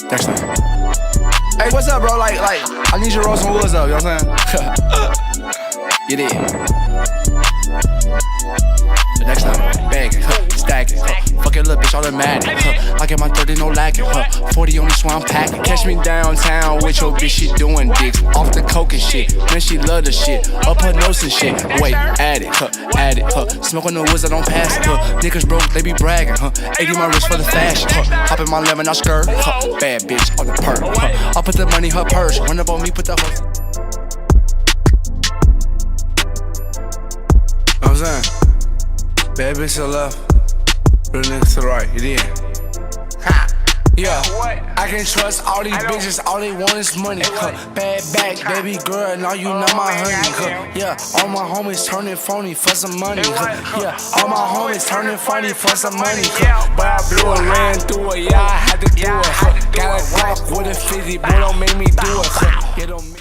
Dexter. Hey, what's up, bro? Like, I need you to roll some woods up, you know what I'm saying? You did. Dexter, bag it, stack it, fuck it, little bitch, automatic, I get my 30, no lacking, 40 on this one, I'm packing. Catch me downtown with your bitch, she doing dicks, off the coke and shit, man, she love the shit, up her nose and shit, wait, add it, smoke on the woods, I don't pass it, niggas broke, they be bragging, 80 my wrist for the fashion, hop in my lemon, I skirt, bad bitch on the perk, I put the money in her purse, run up on me, put the whole. Know what I'm saying? Bad bitch to the left, real niggas to the right, you did. Ha! Yeah, I can trust all these bitches, all they want is money. Bad back, baby girl, now you know my honey. Yeah, all my homies turning phony for some money. Yeah, all my homies turning funny for some money. But I blew it, ran through it, yeah, I had to do it. Got a Glock with a 50, boy, don't make me do it.